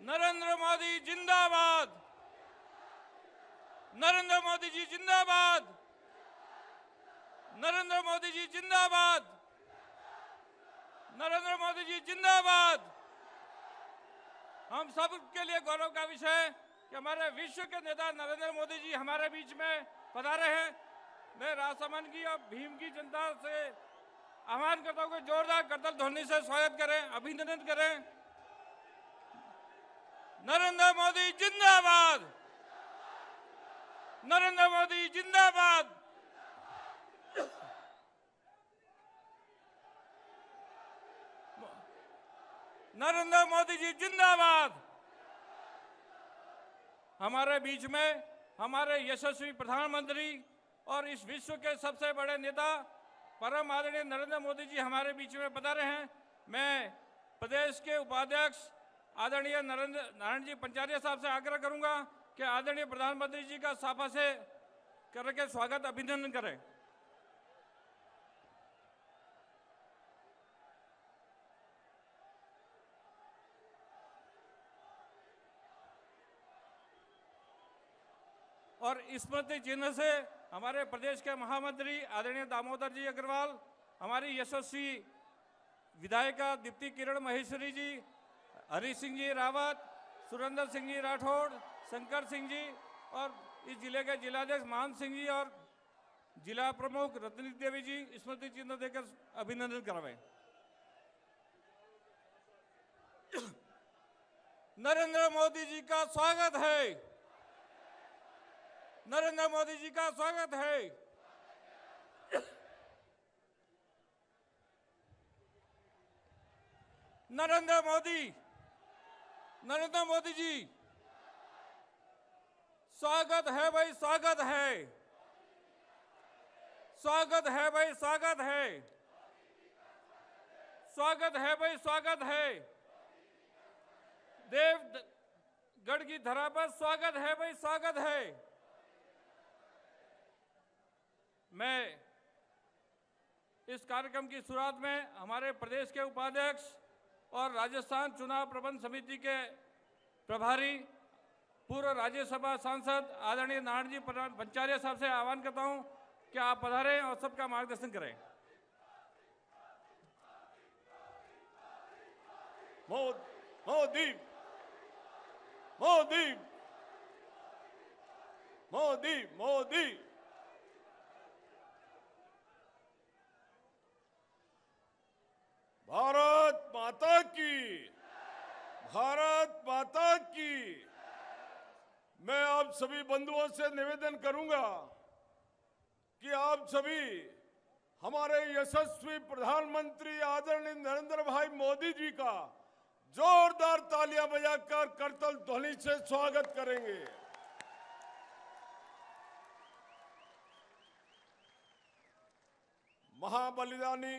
नरेंद्र मोदी जिंदाबाद। नरेंद्र मोदी जी जिंदाबाद। नरेंद्र मोदी जी जिंदाबाद। नरेंद्र मोदी जी जिंदाबाद। हम सब के लिए गौरव का विषय है कि हमारे विश्व के नेता नरेंद्र मोदी जी हमारे बीच में पधारे हैं। मैं राजसमंद की और भीम की जनता से आह्वान करता हूं कि जोरदार करतल ध्वनि से स्वागत करें, अभिनंदन करें। नरेंद्र मोदी जिंदाबाद। नरेंद्र मोदी जिंदाबाद। नरेंद्र मोदी जी जिंदाबाद। हमारे बीच में हमारे यशस्वी प्रधानमंत्री और इस विश्व के सबसे बड़े नेता परम आदरणीय नरेंद्र मोदी जी हमारे बीच में पधारे हैं। मैं प्रदेश के उपाध्यक्ष आदरणीय नारायण जी पंचारिया साहब से आग्रह करूंगा कि आदरणीय प्रधानमंत्री जी का साफा से करके स्वागत अभिनंदन करें। और स्मृति चिन्ह से हमारे प्रदेश के महामंत्री आदरणीय दामोदर जी अग्रवाल, हमारी यशस्वी विधायिका दीप्ति किरण महेश्वरी जी, हरी सिंह जी रावत, सुरेंद्र सिंह जी राठौड़, शंकर सिंह जी और इस जिले के जिलाध्यक्ष मान सिंह जी और जिला प्रमुख रत्नी देवी जी स्मृति चिन्ह देकर अभिनंदन करवाएं। नरेंद्र मोदी जी का स्वागत है। नरेंद्र मोदी जी का स्वागत है। नरेंद्र मोदी जी स्वागत है भाई, स्वागत है। स्वागत है भाई, स्वागत है। स्वागत है भाई, स्वागत है। देवगढ़ की धरा पर स्वागत है भाई, स्वागत है। मैं इस कार्यक्रम की शुरुआत में हमारे प्रदेश के उपाध्यक्ष और राजस्थान चुनाव प्रबंध समिति के प्रभारी पूर्व राज्यसभा सांसद आदरणीय नारायण जी पंचारिया साहब से आह्वान करता हूं कि आप पधारें और सबका मार्गदर्शन करें। मोदी मोदी मोदी मोदी भारत माता की, भारत माता की। मैं आप सभी बंधुओं से निवेदन करूंगा कि आप सभी हमारे यशस्वी प्रधानमंत्री आदरणीय नरेंद्र भाई मोदी जी का जोरदार तालियां बजाकर करतल ध्वनि से स्वागत करेंगे। महाबलिदानी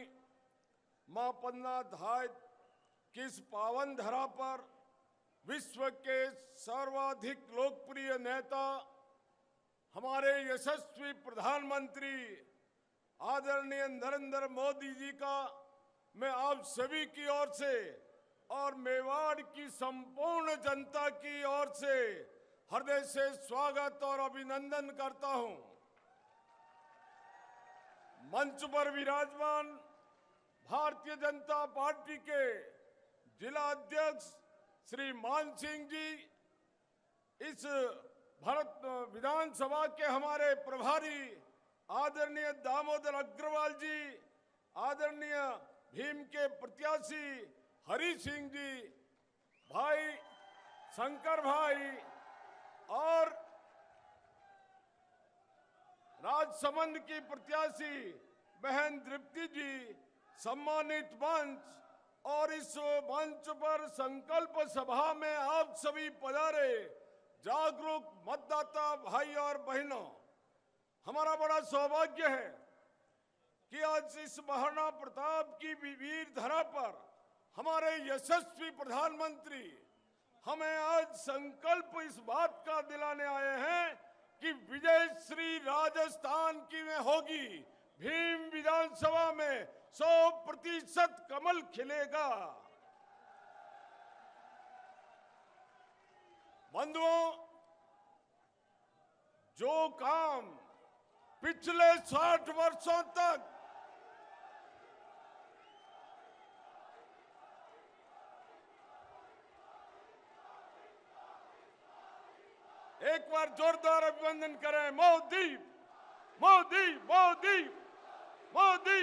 मां पन्ना धाय की इस पावन धरा पर विश्व के सर्वाधिक लोकप्रिय नेता हमारे यशस्वी प्रधानमंत्री आदरणीय नरेंद्र मोदी जी का मैं आप सभी की ओर से और मेवाड़ की संपूर्ण जनता की ओर से हृदय से स्वागत और अभिनंदन करता हूं। मंच पर विराजमान भारतीय जनता पार्टी के जिला अध्यक्ष श्री मान सिंह जी, इस भारत विधानसभा के हमारे प्रभारी आदरणीय दामोदर अग्रवाल जी, आदरणीय भीम के प्रत्याशी हरी सिंह जी, भाई शंकर भाई और राजसमंद की प्रत्याशी बहन दीप्ति जी, सम्मानित मंच और इस मंच पर संकल्प सभा में आप सभी पधारे जागरूक मतदाता भाई और बहनों, हमारा बड़ा सौभाग्य है कि आज इस महाराणा प्रताप की वीर धरा पर हमारे यशस्वी प्रधानमंत्री हमें आज संकल्प इस बात का दिलाने आए हैं कि विजय श्री राजस्थान की में होगी। भीम विधानसभा में 100% कमल खिलेगा। बंधुओं, जो काम पिछले 60 वर्षों तक एक बार जोरदार अभिनंदन करें। मोदी मोदी मोदी मोदी।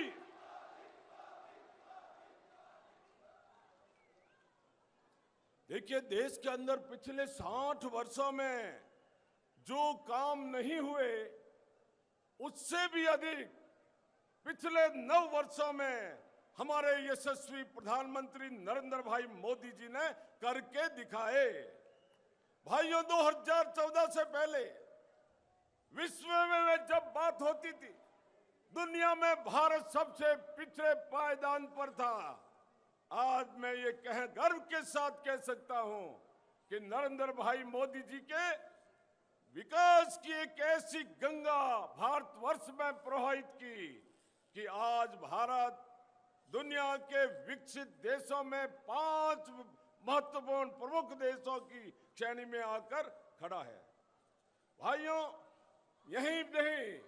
देखिए, देश के अंदर पिछले 60 वर्षों में जो काम नहीं हुए, उससे भी अधिक पिछले 9 वर्षों में हमारे यशस्वी प्रधानमंत्री नरेंद्र भाई मोदी जी ने करके दिखाए। भाइयों, 2014 से पहले विश्व में जब बात होती थी, दुनिया में भारत सबसे पिछड़े पायदान पर था। आज मैं ये गर्व के साथ कह सकता हूं कि नरेंद्र भाई मोदी जी के विकास की एक ऐसी गंगा भारतवर्ष में प्रवाहित की कि आज भारत दुनिया के विकसित देशों में 5 महत्वपूर्ण प्रमुख देशों की श्रेणी में आकर खड़ा है। भाइयों, यही नहीं,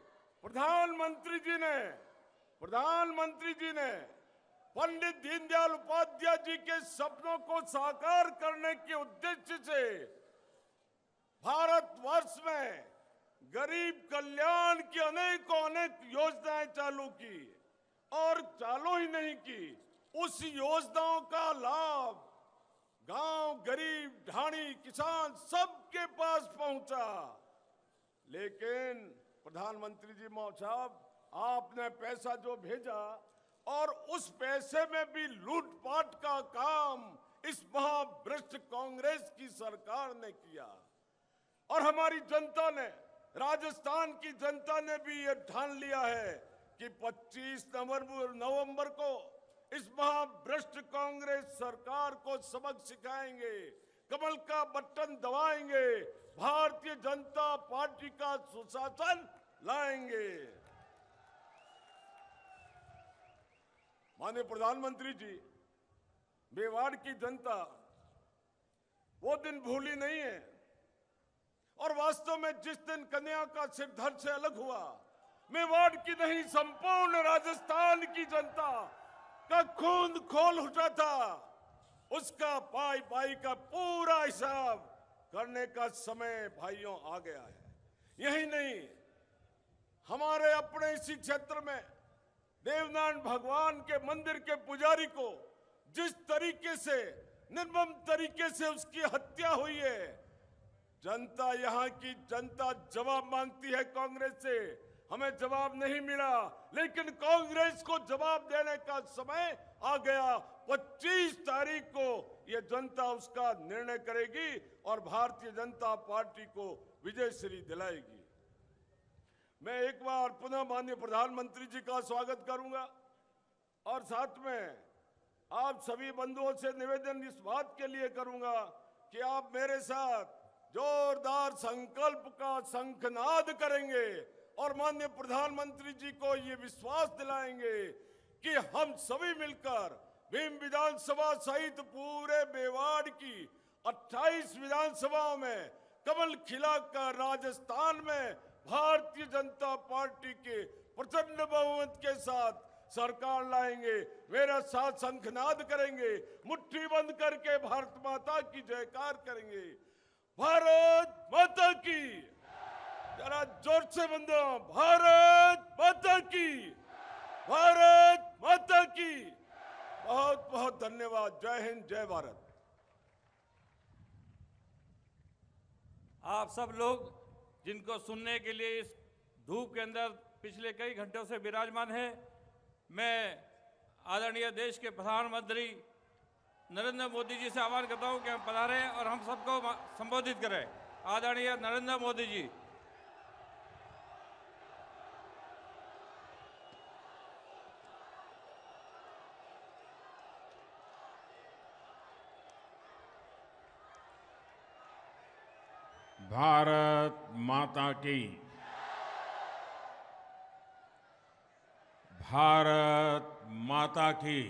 प्रधानमंत्री जी ने पंडित दीनदयाल उपाध्याय जी के सपनों को साकार करने के उद्देश्य से भारतवर्ष में गरीब कल्याण की अनेक योजनाएं चालू की, और चालू ही नहीं की, उस योजनाओं का लाभ गांव, गरीब, ढाणी, किसान सबके पास पहुंचा। लेकिन प्रधानमंत्री जी साहब, आपने पैसा जो भेजा और उस पैसे में भी लूटपाट का काम इस महाभ्रष्ट कांग्रेस की सरकार ने किया। और हमारी जनता ने, राजस्थान की जनता ने भी ये ठान लिया है कि 25 नवंबर को इस महाभ्रष्ट कांग्रेस सरकार को सबक सिखाएंगे, कमल का बटन दबाएंगे, भारतीय जनता पार्टी का सुशासन लाएंगे। माननीय प्रधानमंत्री जी, मेवाड़ की जनता वो दिन भूली नहीं है। और वास्तव में जिस दिन कन्या का सिर धड़ से अलग हुआ, मेवाड़ की नहीं, संपूर्ण राजस्थान की जनता का खून खोल उठा था। उसका पाई पाई का पूरा हिसाब करने का समय भाइयों आ गया है। यही नहीं, हमारे अपने इसी क्षेत्र में देवनारायण भगवान के मंदिर के पुजारी को जिस तरीके से, निर्मम तरीके से उसकी हत्या हुई है, जनता, यहाँ की जनता जवाब मांगती है कांग्रेस से। हमें जवाब नहीं मिला, लेकिन कांग्रेस को जवाब देने का समय आ गया। 25 तारीख को यह जनता उसका निर्णय करेगी और भारतीय जनता पार्टी को विजयश्री दिलाएगी। मैं एक बार पुनः माननीय प्रधानमंत्री जी का स्वागत करूंगा और साथ में आप सभी बंधुओं से निवेदन इस बात के लिए करूंगा कि आप मेरे साथ जोरदार संकल्प का शंखनाद करेंगे और माननीय प्रधानमंत्री जी को ये विश्वास दिलाएंगे कि हम सभी मिलकर भीम विधानसभा सहित पूरे मेवाड़ की 28 विधानसभाओं में कमल खिलाकर राजस्थान में भारतीय जनता पार्टी के प्रचंड बहुमत के साथ सरकार लाएंगे। मेरा साथ शंखनाद करेंगे, मुट्ठी बंद करके भारत माता की जयकार करेंगे। भारत माता की, जरा जोर से बंदो, भारत माता की, भारत माता की। बहुत बहुत धन्यवाद। जय हिंद, जय भारत। आप सब लोग जिनको सुनने के लिए इस धूप के अंदर पिछले कई घंटों से विराजमान है, मैं आदरणीय देश के प्रधानमंत्री नरेंद्र मोदी जी से आह्वान करता हूं कि हम पधारें और हम सबको संबोधित करें। आदरणीय नरेंद्र मोदी जी। भारत माता की, भारत माता की,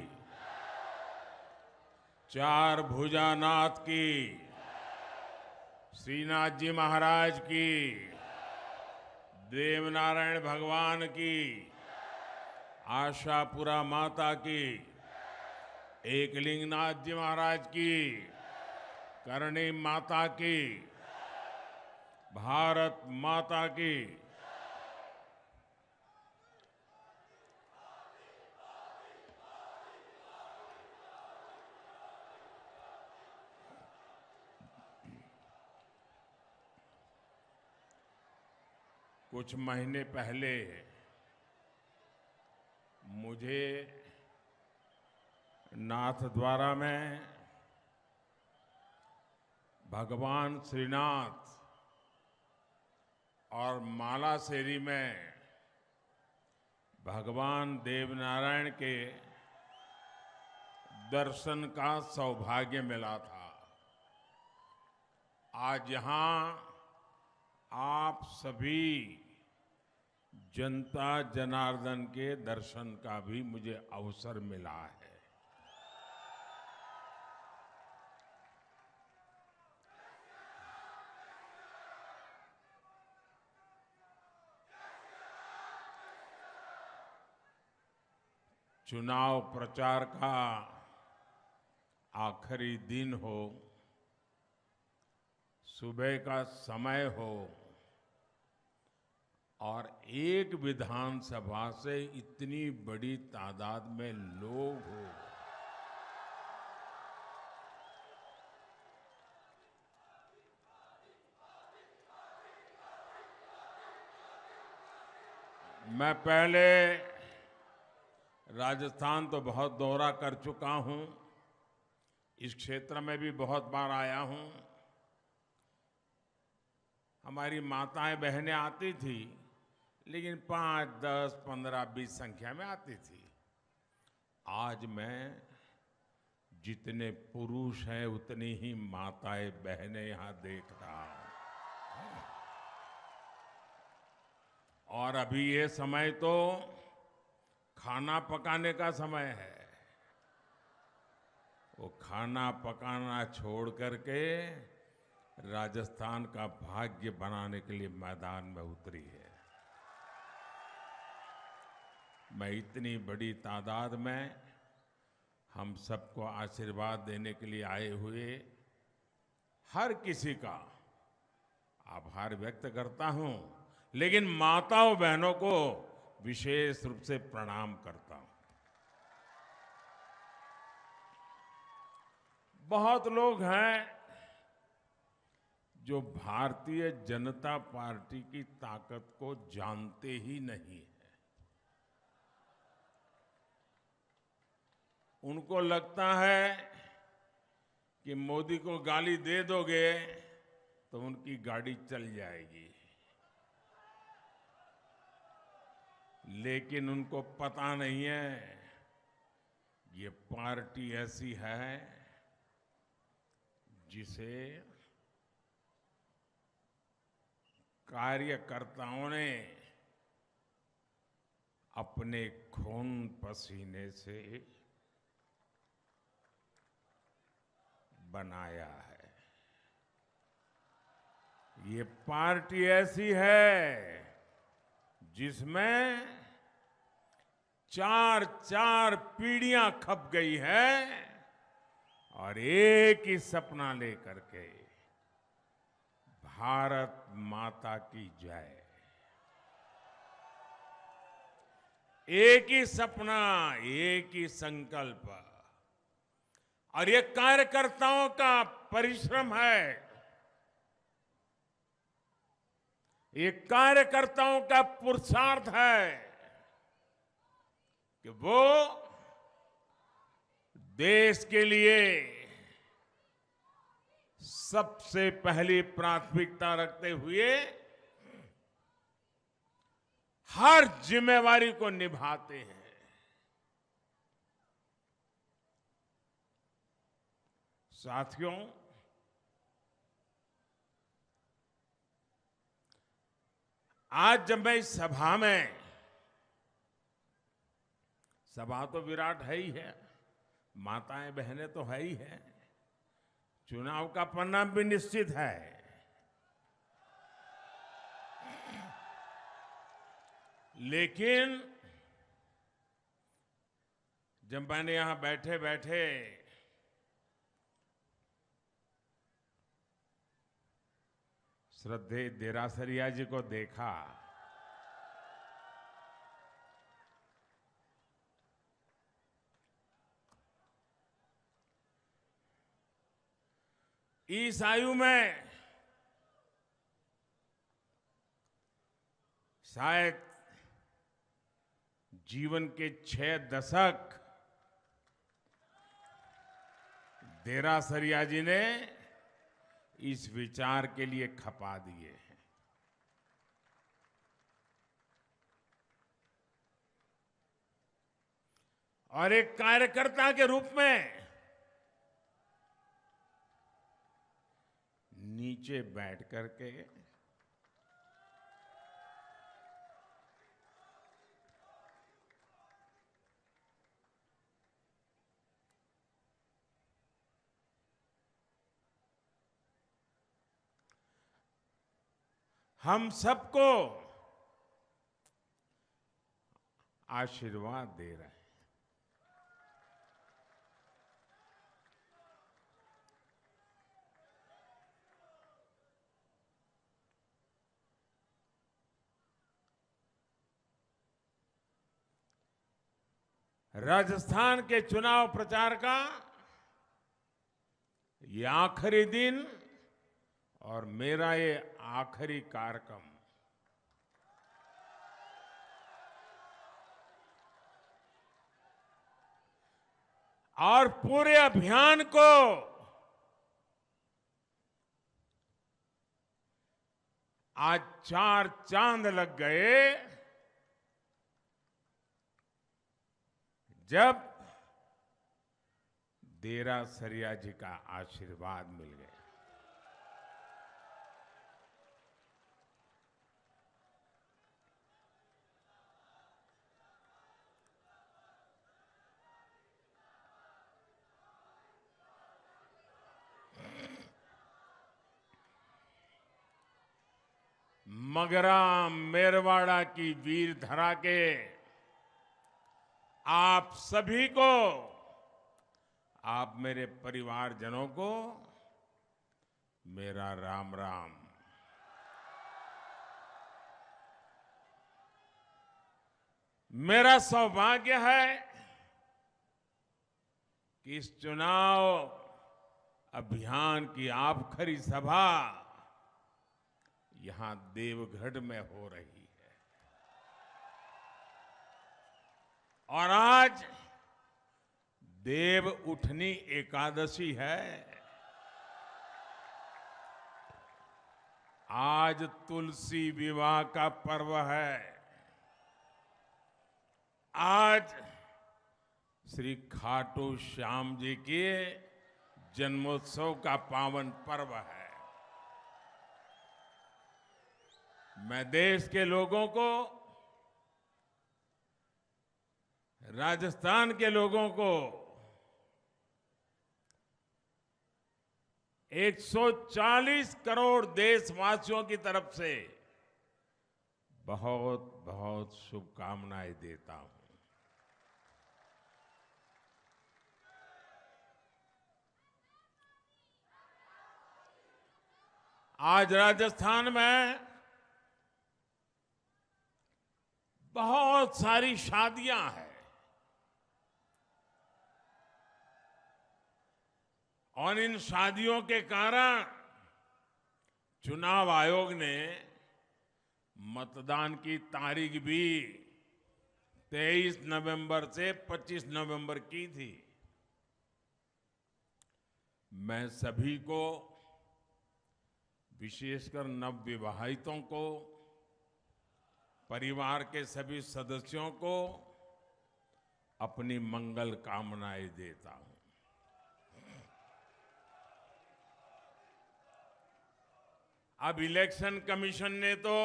चार भुजानाथ की, श्रीनाथ जी महाराज की, देवनारायण भगवान की, आशापुरा माता की, एकलिंगनाथ जी महाराज की, करणी माता की, भारत माता की। कुछ महीने पहले मुझे नाथद्वारा में भगवान श्रीनाथ और मालासेरी में भगवान देवनारायण के दर्शन का सौभाग्य मिला था। आज यहां आप सभी जनता जनार्दन के दर्शन का भी मुझे अवसर मिला है। चुनाव प्रचार का आखिरी दिन हो, सुबह का समय हो और एक विधानसभा से इतनी बड़ी तादाद में लोग हो, मैं पहले राजस्थान तो बहुत दौरा कर चुका हूं, इस क्षेत्र में भी बहुत बार आया हूं। हमारी माताएं बहनें आती थी, लेकिन 5, 10, 15, 20 संख्या में आती थी। आज मैं जितने पुरुष हैं उतनी ही माताएं बहनें यहां देख रहा हूं। और अभी ये समय तो खाना पकाने का समय है। वो खाना पकाना छोड़ करके राजस्थान का भाग्य बनाने के लिए मैदान में उतरी है। मैं इतनी बड़ी तादाद में हम सबको आशीर्वाद देने के लिए आए हुए हर किसी का आभार व्यक्त करता हूं, लेकिन माताओं बहनों को विशेष रूप से प्रणाम करता हूं। बहुत लोग हैं जो भारतीय जनता पार्टी की ताकत को जानते ही नहीं है। उनको लगता है कि मोदी को गाली दे दोगे तो उनकी गाड़ी चल जाएगी, लेकिन उनको पता नहीं है ये पार्टी ऐसी है जिसे कार्यकर्ताओं ने अपने खून पसीने से बनाया है। ये पार्टी ऐसी है जिसमें 4 पीढ़ियां खप गई है और एक ही सपना लेकर के, भारत माता की जय। एक ही सपना, एक ही संकल्प, और ये कार्यकर्ताओं का परिश्रम है, ये कार्यकर्ताओं का पुरुषार्थ है कि वो देश के लिए सबसे पहली प्राथमिकता रखते हुए हर जिम्मेवारी को निभाते हैं। साथियों, आज जब मैं इस सभा में, सभा तो विराट है ही है, माताएं बहनें तो है ही है, चुनाव का परिणाम भी निश्चित है, लेकिन जब मैंने यहां बैठे बैठे श्रद्धेय देरासरिया जी को देखा, इस आयु में शायद जीवन के 6 दशक देरासरिया जी ने इस विचार के लिए खपा दिए हैं। और एक कार्यकर्ता के रूप में नीचे बैठ करके हम सबको आशीर्वाद दे रहे हैं। राजस्थान के चुनाव प्रचार का ये आखिरी दिन और मेरा ये आखिरी कार्यक्रम, और पूरे अभियान को आज 4 चांद लग गए जब देरासरिया जी का आशीर्वाद मिल गया। मगरा मेरवाड़ा की वीर धरा के आप सभी को, आप मेरे परिवारजनों को मेरा राम राम। मेरा सौभाग्य है कि इस चुनाव अभियान की आखिरी सभा यहां देवगढ़ में हो रही है। और आज देव उठनी एकादशी है। आज तुलसी विवाह का पर्व है। आज श्री खाटू श्याम जी के जन्मोत्सव का पावन पर्व है। मैं देश के लोगों को, राजस्थान के लोगों को 140 करोड़ देशवासियों की तरफ से बहुत बहुत शुभकामनाएं देता हूं। आज राजस्थान में बहुत सारी शादियां हैं और इन शादियों के कारण चुनाव आयोग ने मतदान की तारीख भी 23 नवंबर से 25 नवंबर की थी। मैं सभी को, विशेषकर नवविवाहितों को, परिवार के सभी सदस्यों को अपनी मंगल कामनाएं देता हूं। अब इलेक्शन कमीशन ने तो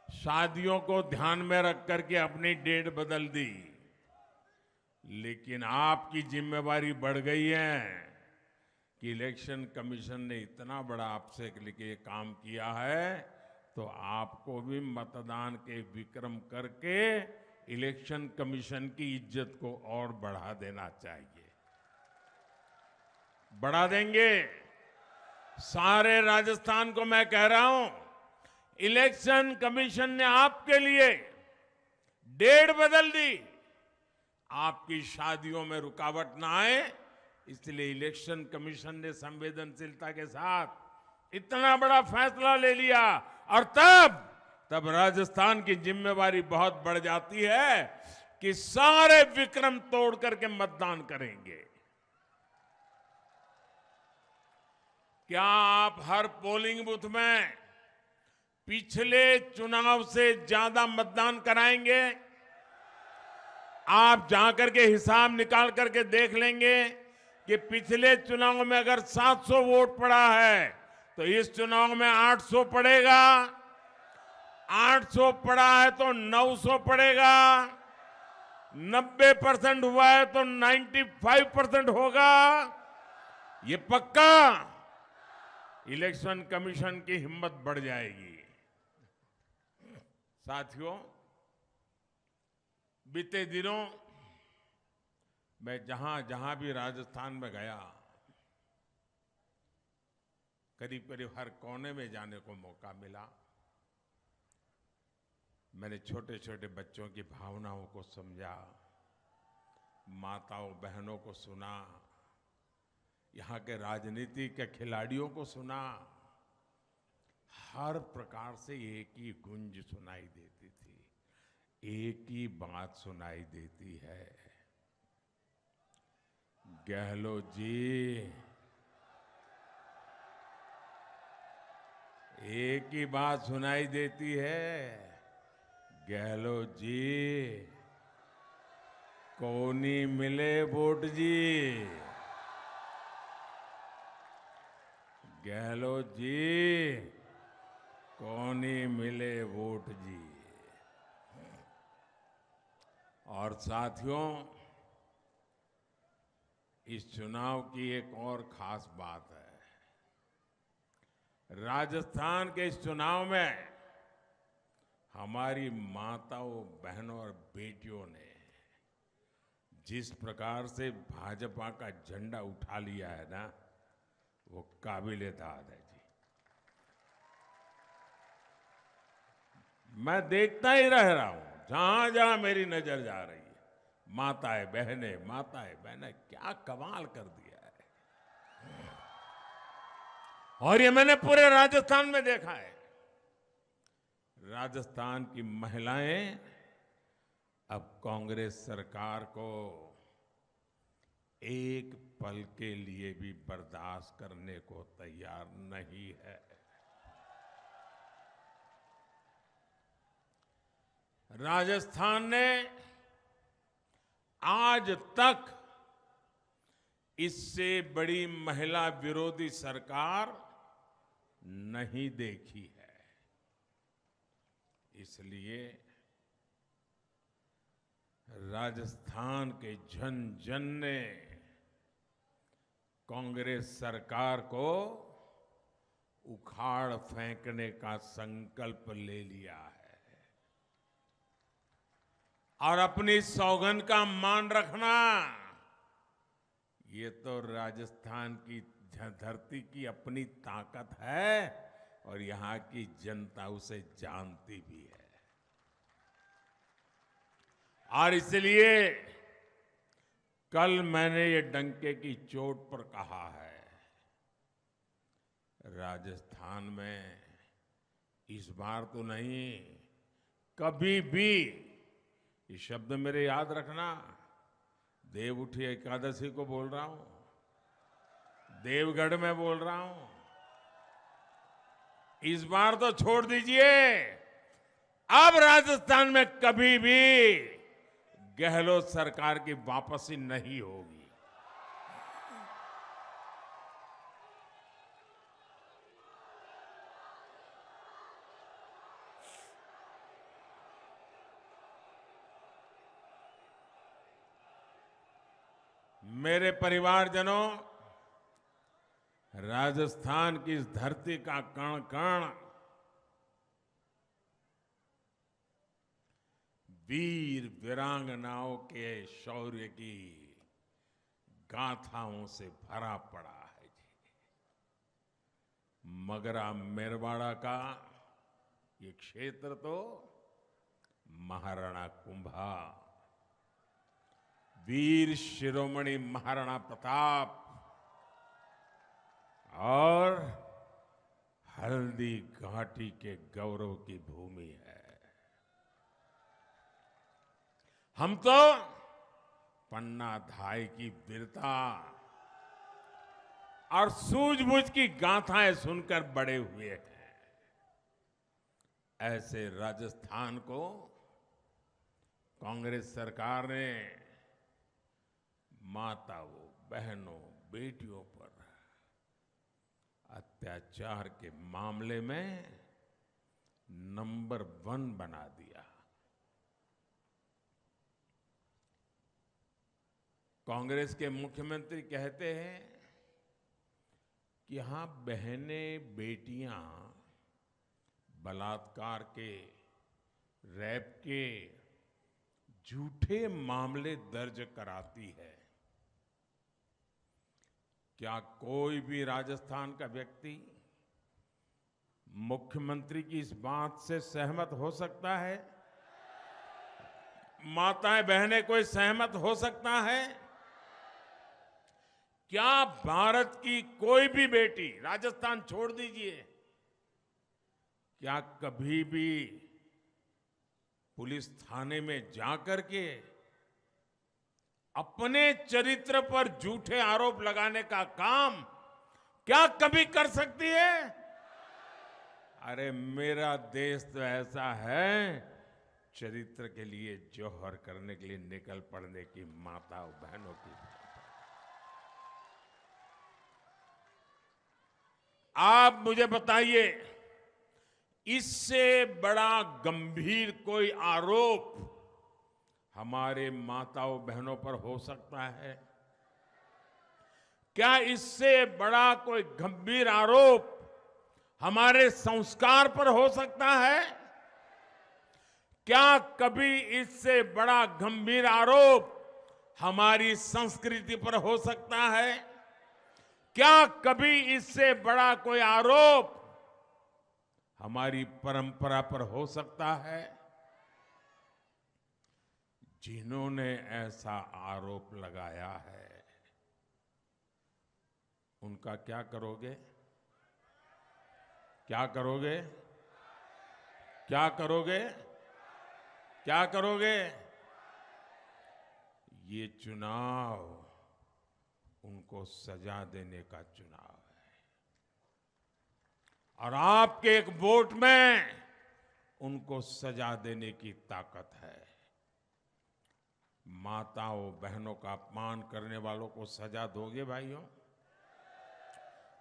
शादियों को ध्यान में रख करके अपनी डेट बदल दी, लेकिन आपकी जिम्मेवारी बढ़ गई है कि इलेक्शन कमीशन ने इतना बड़ा आपसे लेके काम किया है, तो आपको भी मतदान के विक्रम करके इलेक्शन कमीशन की इज्जत को और बढ़ा देना चाहिए। बढ़ा देंगे। सारे राजस्थान को मैं कह रहा हूं, इलेक्शन कमीशन ने आपके लिए डेट बदल दी। आपकी शादियों में रुकावट ना आए, इसलिए इलेक्शन कमीशन ने संवेदनशीलता के साथ इतना बड़ा फैसला ले लिया। और तब राजस्थान की जिम्मेवारी बहुत बढ़ जाती है कि सारे विक्रम तोड़ करके मतदान करेंगे। क्या आप हर पोलिंग बूथ में पिछले चुनाव से ज्यादा मतदान कराएंगे? आप जाकर के हिसाब निकाल करके देख लेंगे कि पिछले चुनाव में अगर 700 वोट पड़ा है तो इस चुनाव में 800 पड़ेगा, 800 पड़ा है तो 900 पड़ेगा, 90% हुआ है तो 95% होगा। ये पक्का। इलेक्शन कमीशन की हिम्मत बढ़ जाएगी। साथियों, बीते दिनों मैं जहां जहां भी राजस्थान में गया, करीब करीब हर कोने में जाने को मौका मिला। मैंने छोटे छोटे बच्चों की भावनाओं को समझा, माताओं बहनों को सुना, यहाँ के राजनीति के खिलाड़ियों को सुना। हर प्रकार से एक ही गूंज सुनाई देती थी, एक ही बात सुनाई देती है, गहलोत जी, एक ही बात सुनाई देती है, गहलोत जी, कोनी मिले वोट जी, गहलोत जी, कोनी मिले वोट जी। और साथियों, इस चुनाव की एक और खास बात है। राजस्थान के इस चुनाव में हमारी माताओं, बहनों और बेटियों ने जिस प्रकार से भाजपा का झंडा उठा लिया है ना, वो काबिल-ए-दाद है जी। मैं देखता ही रह रहा हूं, जहां जहां मेरी नजर जा रही है, माताएं बहनें क्या कमाल कर दिया है। और ये मैंने पूरे राजस्थान में देखा है। राजस्थान की महिलाएं अब कांग्रेस सरकार को एक पल के लिए भी बर्दाश्त करने को तैयार नहीं है। राजस्थान ने आज तक इससे बड़ी महिला विरोधी सरकार नहीं देखी है। इसलिए राजस्थान के जन जन ने कांग्रेस सरकार को उखाड़ फेंकने का संकल्प ले लिया है और अपनी सौगंध का मान रखना, ये तो राजस्थान की धरती की अपनी ताकत है और यहां की जनता उसे जानती भी है। और इसलिए कल मैंने ये डंके की चोट पर कहा है, राजस्थान में इस बार तो नहीं, कभी भी, ये शब्द मेरे याद रखना, देव उठी एकादशी को बोल रहा हूं, देवगढ़ में बोल रहा हूं, इस बार तो छोड़ दीजिए, अब राजस्थान में कभी भी गहलोत सरकार की वापसी नहीं होगी। मेरे परिवारजनों, राजस्थान की इस धरती का कण कण वीर वीरांगनाओं के शौर्य की गाथाओं से भरा पड़ा है जी। मगरा मेरवाड़ा का ये क्षेत्र तो महाराणा कुंभा, वीर शिरोमणि महाराणा प्रताप और हल्दी घाटी के गौरव की भूमि है। हम तो पन्ना धाय की वीरता और सूझबूझ की गाथाएं सुनकर बड़े हुए हैं। ऐसे राजस्थान को कांग्रेस सरकार ने माताओं, बहनों, बेटियों पर अत्याचार के मामले में नंबर 1 बना दिया। कांग्रेस के मुख्यमंत्री कहते हैं कि यहां बहनें, बेटियां बलात्कार के, रैप के झूठे मामले दर्ज कराती है। क्या कोई भी राजस्थान का व्यक्ति मुख्यमंत्री की इस बात से सहमत हो सकता है? माताएं, बहनें, कोई सहमत हो सकता है? क्या भारत की कोई भी बेटी, राजस्थान छोड़ दीजिए, क्या कभी भी पुलिस थाने में जाकर के अपने चरित्र पर झूठे आरोप लगाने का काम क्या कभी कर सकती है? अरे मेरा देश तो ऐसा है, चरित्र के लिए जौहर करने के लिए निकल पड़ने की माताओं, बहनों की। आप मुझे बताइए, इससे बड़ा गंभीर कोई आरोप हमारे माताओं, बहनों पर हो सकता है? क्या इससे बड़ा कोई गंभीर आरोप हमारे संस्कार पर हो सकता है? क्या कभी इससे बड़ा गंभीर आरोप हमारी संस्कृति पर हो सकता है? क्या कभी इससे बड़ा कोई आरोप हमारी परंपरा पर हो सकता है? जिन्होंने ऐसा आरोप लगाया है, उनका क्या करोगे? क्या करोगे? क्या करोगे? क्या करोगे? ये चुनाव उनको सजा देने का चुनाव है और आपके एक वोट में उनको सजा देने की ताकत है। माताओं, बहनों का अपमान करने वालों को सजा दोगे भाइयों?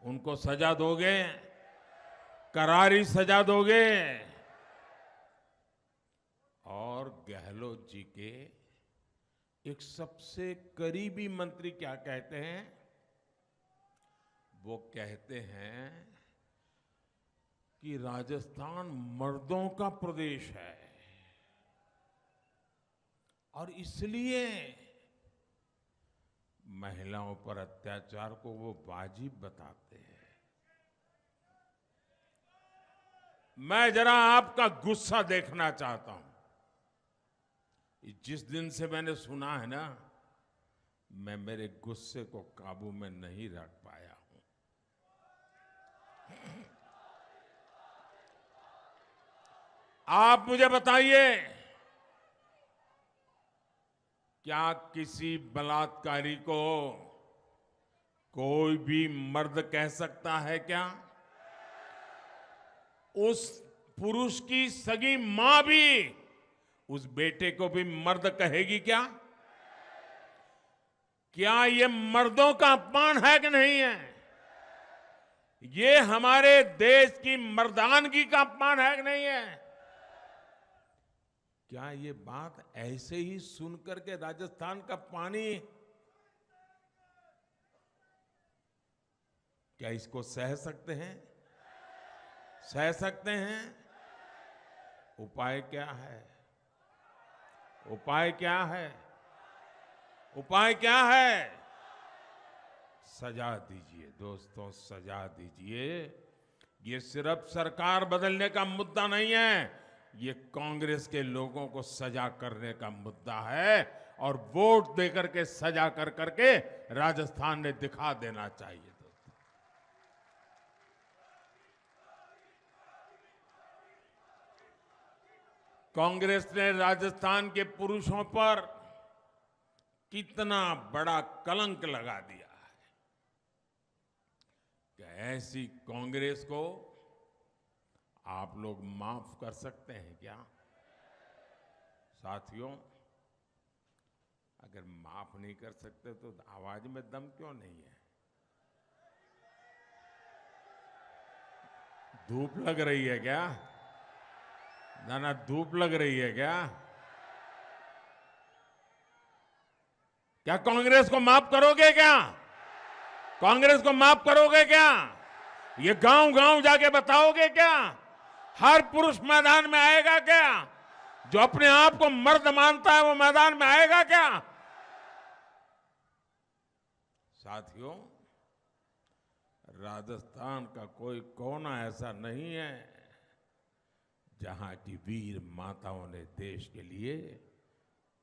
उनको सजा दोगे? करारी सजा दोगे? और गहलोत जी के एक सबसे करीबी मंत्री क्या कहते हैं? वो कहते हैं कि राजस्थान मर्दों का प्रदेश है और इसलिए महिलाओं पर अत्याचार को वो वाजिब बताते हैं। मैं जरा आपका गुस्सा देखना चाहता हूं। जिस दिन से मैंने सुना है ना, मैं मेरे गुस्से को काबू में नहीं रख पाया हूं। आप मुझे बताइए, क्या किसी बलात्कारी को कोई भी मर्द कह सकता है क्या? उस पुरुष की सगी मां भी उस बेटे को भी मर्द कहेगी क्या? क्या ये मर्दों का अपमान है कि नहीं है? ये हमारे देश की मर्दानगी का अपमान है कि नहीं है? क्या ये बात ऐसे ही सुनकर के राजस्थान का पानी, क्या इसको सह सकते हैं? सह सकते हैं? उपाय क्या है? उपाय क्या है? उपाय क्या है? सजा दीजिए दोस्तों, सजा दीजिए। ये सिर्फ सरकार बदलने का मुद्दा नहीं है, ये कांग्रेस के लोगों को सजा करने का मुद्दा है। और वोट देकर के सजा कर करके राजस्थान ने दिखा देना चाहिए। कांग्रेस ने राजस्थान के पुरुषों पर कितना बड़ा कलंक लगा दिया है कि ऐसी कांग्रेस को आप लोग माफ कर सकते हैं क्या? साथियों, अगर माफ नहीं कर सकते तो आवाज में दम क्यों नहीं है? धूप लग रही है क्या? ना धूप लग रही है क्या? क्या कांग्रेस को माफ करोगे क्या? कांग्रेस को माफ करोगे क्या? ये गांव गांव जाके बताओगे क्या? हर पुरुष मैदान में आएगा क्या? जो अपने आप को मर्द मानता है वो मैदान में आएगा क्या? साथियों, राजस्थान का कोई कोना ऐसा नहीं है जहां की वीर माताओं ने देश के लिए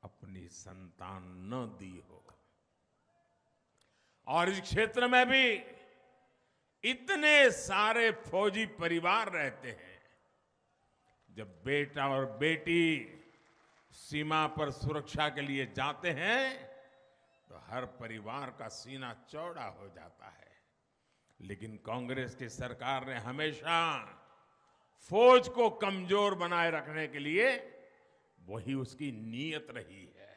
अपनी संतान न दी हो। और इस क्षेत्र में भी इतने सारे फौजी परिवार रहते हैं। जब बेटा और बेटी सीमा पर सुरक्षा के लिए जाते हैं तो हर परिवार का सीना चौड़ा हो जाता है। लेकिन कांग्रेस की सरकार ने हमेशा फौज को कमजोर बनाए रखने के लिए वही उसकी नीयत रही है।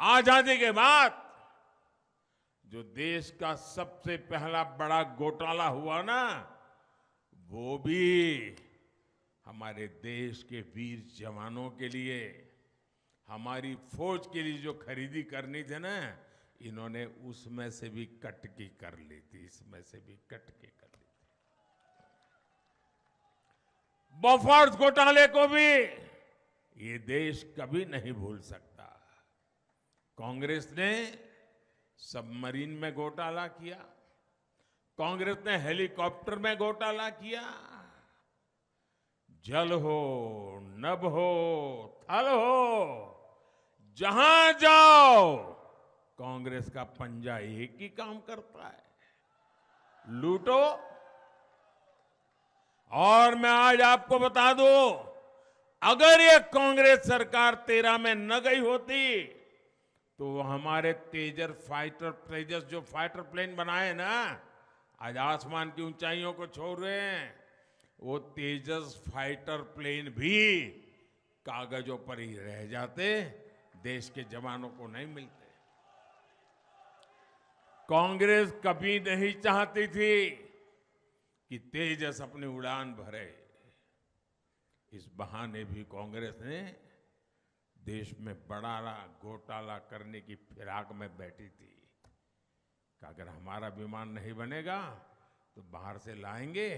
आजादी के बाद जो देश का सबसे पहला बड़ा घोटाला हुआ ना, वो भी हमारे देश के वीर जवानों के लिए, हमारी फौज के लिए जो खरीदी करनी थी ना, इन्होंने उसमें से भी कट की कर ली थी, इसमें से भी कट की कर ली थी। बोफोर्स घोटाले को भी ये देश कभी नहीं भूल सकता। कांग्रेस ने सबमरीन में घोटाला किया, कांग्रेस ने हेलीकॉप्टर में घोटाला किया। जल हो, नभ हो, थल हो, जहां जाओ कांग्रेस का पंजा एक ही काम करता है, लूटो। और मैं आज आपको बता दूं, अगर ये कांग्रेस सरकार 13 में न गई होती तो हमारे तेजस जो फाइटर प्लेन बनाए ना, आज आसमान की ऊंचाइयों को छोड़ रहे हैं, वो तेजस फाइटर प्लेन भी कागजों पर ही रह जाते, देश के जवानों को नहीं मिलते। कांग्रेस कभी नहीं चाहती थी कि तेजस अपनी उड़ान भरे। इस बहाने भी कांग्रेस ने देश में बड़ा घोटाला करने की फिराक में बैठी थी कि अगर हमारा विमान नहीं बनेगा तो बाहर से लाएंगे,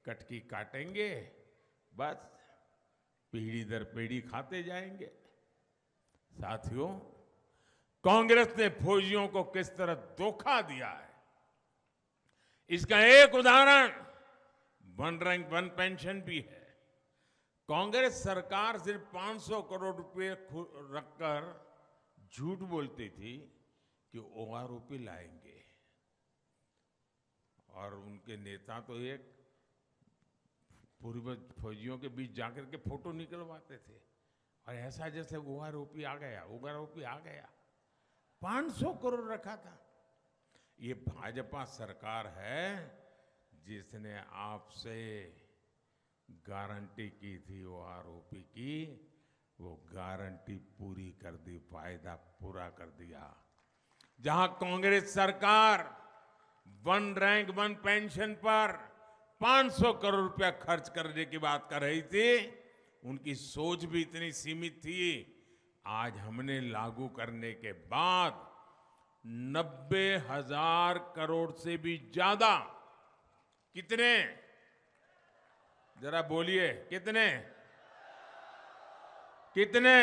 कटकी काटेंगे, बस पीढ़ी दर पीढ़ी खाते जाएंगे। साथियों, कांग्रेस ने फौजियों को किस तरह धोखा दिया है, इसका एक उदाहरण वन रैंक वन पेंशन भी है। कांग्रेस सरकार सिर्फ 500 करोड़ रुपए रखकर झूठ बोलती थी कि ओआरओपी लाएंगे, और उनके नेता तो एक पूर्व फौजियों के बीच जाकर के फोटो निकलवाते थे, और ऐसा जैसे ओआरओपी आ गया, ओआरओपी आ गया। 500 करोड़ रखा था। ये भाजपा सरकार है जिसने आपसे गारंटी की थी ओआरओपी की, वो गारंटी पूरी कर दी, वायदा पूरा कर दिया। जहां कांग्रेस सरकार वन रैंक वन पेंशन पर 500 करोड़ रुपया खर्च करने की बात कर रही थी, उनकी सोच भी इतनी सीमित थी। आज हमने लागू करने के बाद 90,000 करोड़ से भी ज्यादा, कितने, जरा बोलिए कितने, कितने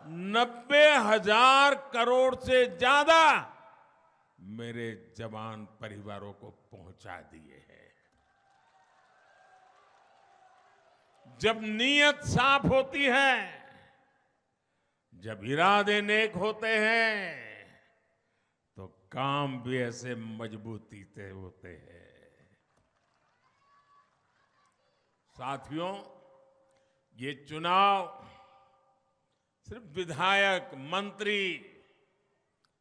90,000 करोड़ से ज्यादा मेरे जवान परिवारों को पहुंचा दिए हैं। जब नीयत साफ होती है, जब इरादे नेक होते हैं, तो काम भी ऐसे मजबूती से होते हैं। साथियों, ये चुनाव सिर्फ विधायक, मंत्री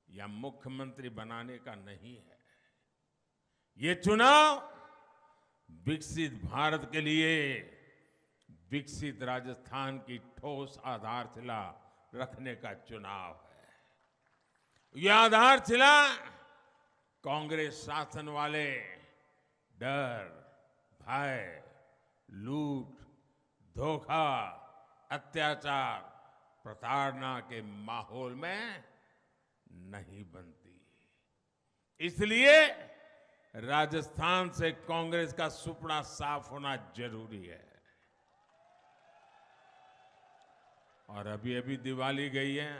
या मुख्यमंत्री बनाने का नहीं है। ये चुनाव विकसित भारत के लिए विकसित राजस्थान की ठोस आधारशिला रखने का चुनाव है। यह आधारशिला कांग्रेस शासन वाले डर, भय, लूट, धोखा, अत्याचार, प्रताड़ना के माहौल में नहीं बनती। इसलिए राजस्थान से कांग्रेस का सुपड़ा साफ होना जरूरी है। और अभी अभी दिवाली गई है।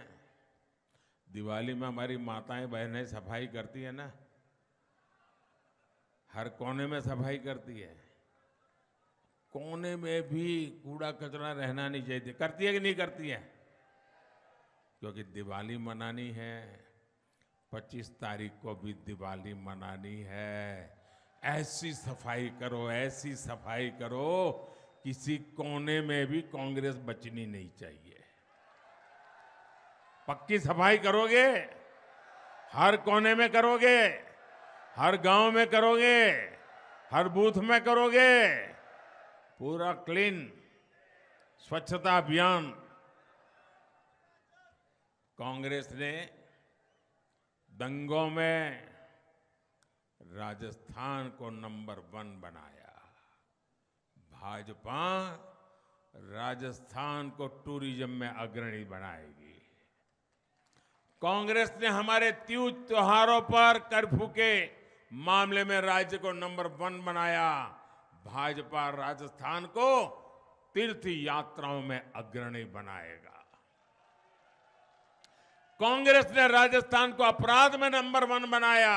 दिवाली में हमारी माताएं बहनें सफाई करती है ना, हर कोने में सफाई करती है। कोने में भी कूड़ा कचरा रहना नहीं चाहिए। करती है कि नहीं करती है? क्योंकि दिवाली मनानी है, 25 तारीख को भी दिवाली मनानी है। ऐसी सफाई करो, ऐसी सफाई करो, किसी कोने में भी कांग्रेस बचनी नहीं चाहिए। पक्की सफाई करोगे, हर कोने में करोगे, हर गांव में करोगे, हर बूथ में करोगे, पूरा क्लीन स्वच्छता अभियान। कांग्रेस ने दंगों में राजस्थान को नंबर 1 बनाया। भाजपा राजस्थान को टूरिज्म में अग्रणी बनाएगी। कांग्रेस ने हमारे तीज त्योहारों पर कर्फ्यू के मामले में राज्य को नंबर 1 बनाया। भाजपा राजस्थान को तीर्थ यात्राओं में अग्रणी बनाएगा। कांग्रेस ने राजस्थान को अपराध में नंबर 1 बनाया।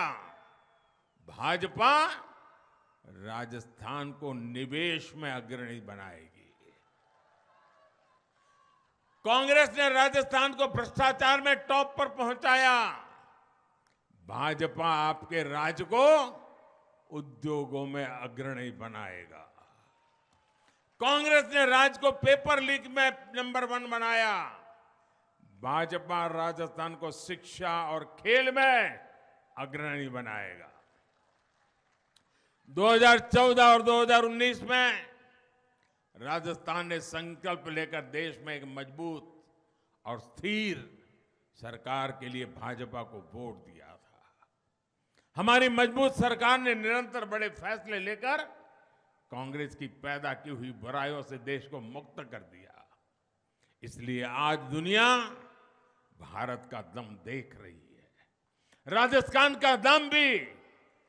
भाजपा राजस्थान को निवेश में अग्रणी बनाएगी। कांग्रेस ने राजस्थान को भ्रष्टाचार में टॉप पर पहुंचाया। भाजपा आपके राज्य को उद्योगों में अग्रणी बनाएगा। कांग्रेस ने राज्य को पेपर लीक में नंबर 1 बनाया। भाजपा राजस्थान को शिक्षा और खेल में अग्रणी बनाएगा। 2014 और 2019 में राजस्थान ने संकल्प लेकर देश में एक मजबूत और स्थिर सरकार के लिए भाजपा को वोट दिया था। हमारी मजबूत सरकार ने निरंतर बड़े फैसले लेकर कांग्रेस की पैदा की हुई बुराइयों से देश को मुक्त कर दिया। इसलिए आज दुनिया भारत का दम देख रही है। राजस्थान का दम भी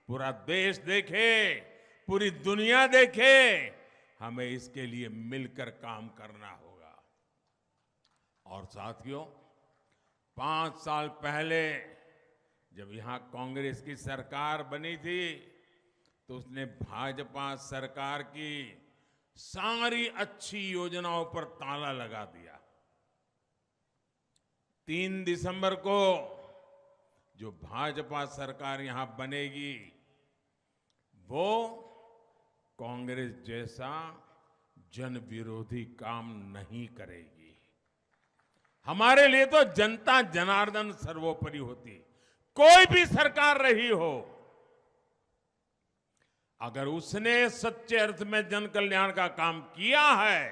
पूरा देश देखे, पूरी दुनिया देखे। हमें इसके लिए मिलकर काम करना होगा। और साथियों, 5 साल पहले जब यहां कांग्रेस की सरकार बनी थी, तो उसने भाजपा सरकार की सारी अच्छी योजनाओं पर ताला लगा दिया। 3 दिसंबर को जो भाजपा सरकार यहां बनेगी, वो कांग्रेस जैसा जन विरोधी काम नहीं करेगी। हमारे लिए तो जनता जनार्दन सर्वोपरि होती। कोई भी सरकार रही हो, अगर उसने सच्चे अर्थ में जन कल्याण का काम किया है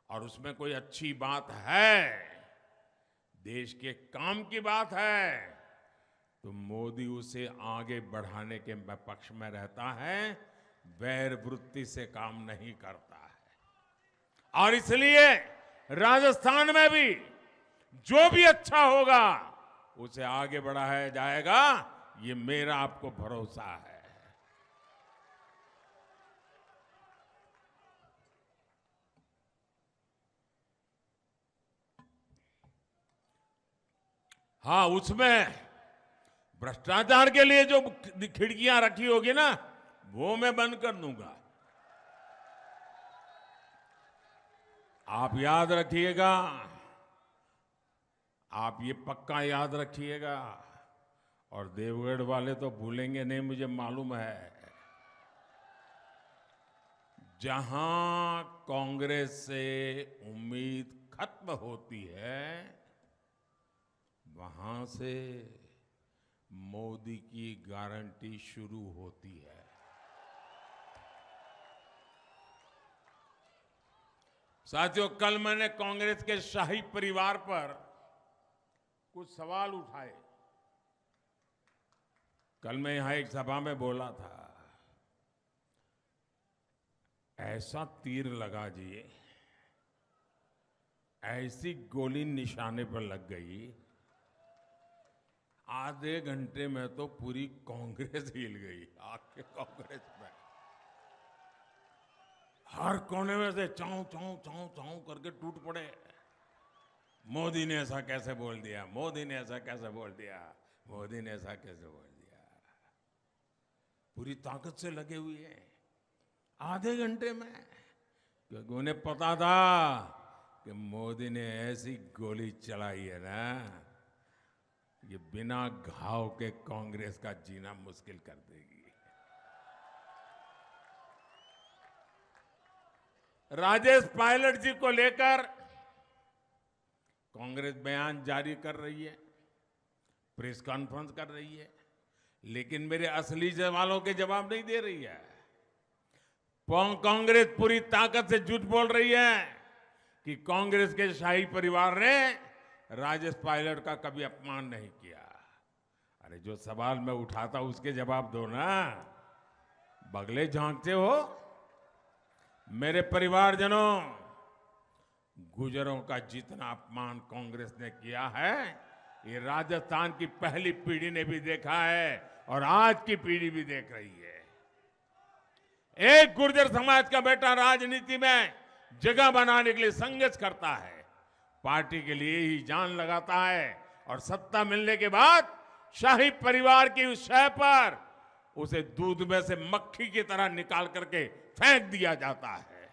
और उसमें कोई अच्छी बात है, देश के काम की बात है, तो मोदी उसे आगे बढ़ाने के पक्ष में रहता है, वैर वृत्ति से काम नहीं करता है। और इसलिए राजस्थान में भी जो भी अच्छा होगा उसे आगे बढ़ाया जाएगा, ये मेरा आपको भरोसा है। हाँ, उसमें भ्रष्टाचार के लिए जो खिड़कियां रखी होगी ना, वो मैं बंद कर दूंगा। आप याद रखिएगा, आप ये पक्का याद रखिएगा, और देवगढ़ वाले तो भूलेंगे नहीं, मुझे मालूम है। जहां कांग्रेस से उम्मीद खत्म होती है, वहां से मोदी की गारंटी शुरू होती है। साथियों, कल मैंने कांग्रेस के शाही परिवार पर कुछ सवाल उठाए। कल मैं यहां एक सभा में बोला था, ऐसा तीर लगा जी, ऐसी गोली निशाने पर लग गई, आधे घंटे में तो पूरी कांग्रेस हिल गई। आपके कांग्रेस में हर कोने में से चाऊ चाऊ चाऊ चाऊ करके टूट पड़े। मोदी ने ऐसा कैसे बोल दिया, मोदी ने ऐसा कैसे बोल दिया, मोदी ने ऐसा कैसे बोल दिया। पूरी ताकत से लगे हुए हैं आधे घंटे में, क्योंकि उन्हें पता था कि मोदी ने ऐसी गोली चलाई है ना, ये बिना घाव के कांग्रेस का जीना मुश्किल कर देगी। राजेश पायलट जी को लेकर कांग्रेस बयान जारी कर रही है, प्रेस कॉन्फ्रेंस कर रही है, लेकिन मेरे असली सवालों के जवाब नहीं दे रही है। कांग्रेस पूरी ताकत से झूठ बोल रही है कि कांग्रेस के शाही परिवार ने राजेश पायलट का कभी अपमान नहीं किया। अरे जो सवाल मैं उठाता उसके जवाब दो ना, बगले झांकते हो। मेरे परिवारजनों, गुजरों का जितना अपमान कांग्रेस ने किया है, ये राजस्थान की पहली पीढ़ी ने भी देखा है और आज की पीढ़ी भी देख रही है। एक गुर्जर समाज का बेटा राजनीति में जगह बनाने के लिए संघर्ष करता है, पार्टी के लिए ही जान लगाता है, और सत्ता मिलने के बाद शाही परिवार की उस शय पर उसे दूध में से मक्खी की तरह निकाल करके फेंक दिया जाता है।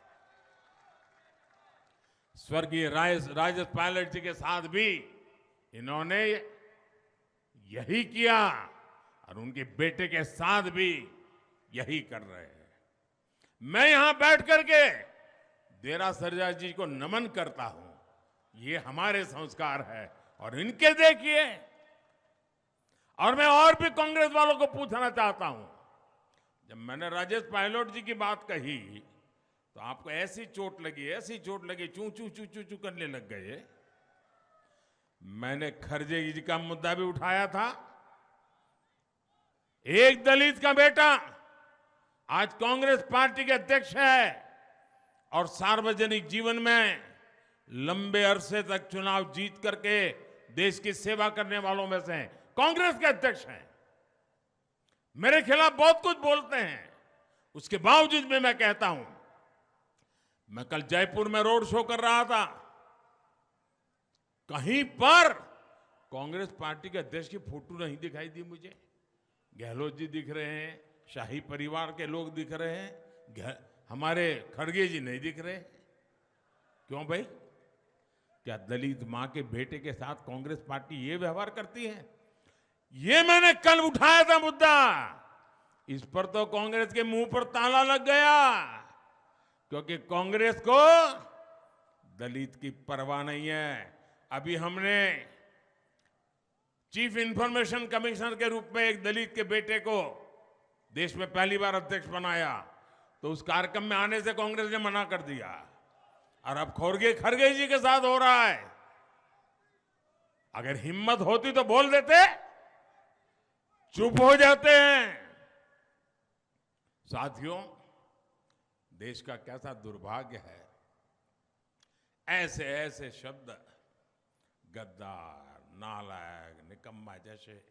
स्वर्गीय राजेश पायलट जी के साथ भी इन्होंने यही किया, और उनके बेटे के साथ भी यही कर रहे हैं। मैं यहां बैठ करके देरासरिया जी को नमन करता हूं, ये हमारे संस्कार है, और इनके देखिए। और मैं और भी कांग्रेस वालों को पूछना चाहता हूं, जब मैंने राजेश पायलट जी की बात कही तो आपको ऐसी चोट लगी, चू चू चू चू चू करने लग गए। मैंने खरगे जी का मुद्दा भी उठाया था। एक दलित का बेटा आज कांग्रेस पार्टी के अध्यक्ष है, और सार्वजनिक जीवन में लंबे अरसे तक चुनाव जीत करके देश की सेवा करने वालों में से कांग्रेस के अध्यक्ष हैं। मेरे खिलाफ बहुत कुछ बोलते हैं, उसके बावजूद भी मैं कहता हूं, मैं कल जयपुर में रोड शो कर रहा था, कहीं पर कांग्रेस पार्टी के अध्यक्ष की फोटो नहीं दिखाई दी मुझे। गहलोत जी दिख रहे हैं, शाही परिवार के लोग दिख रहे हैं, हमारे खड़गे जी नहीं दिख रहे। क्यों भाई? क्या दलित मां के बेटे के साथ कांग्रेस पार्टी ये व्यवहार करती है? ये मैंने कल उठाया था मुद्दा, इस पर तो कांग्रेस के मुंह पर ताला लग गया, क्योंकि कांग्रेस को दलित की परवाह नहीं है। अभी हमने चीफ इंफॉर्मेशन कमिश्नर के रूप में एक दलित के बेटे को देश में पहली बार अध्यक्ष बनाया, तो उस कार्यक्रम में आने से कांग्रेस ने मना कर दिया, और अब खरगे जी के साथ हो रहा है। अगर हिम्मत होती तो बोल देते, चुप हो जाते हैं। साथियों, देश का कैसा दुर्भाग्य है, ऐसे ऐसे शब्द गद्दार, नालायक, निकम्मा जैसे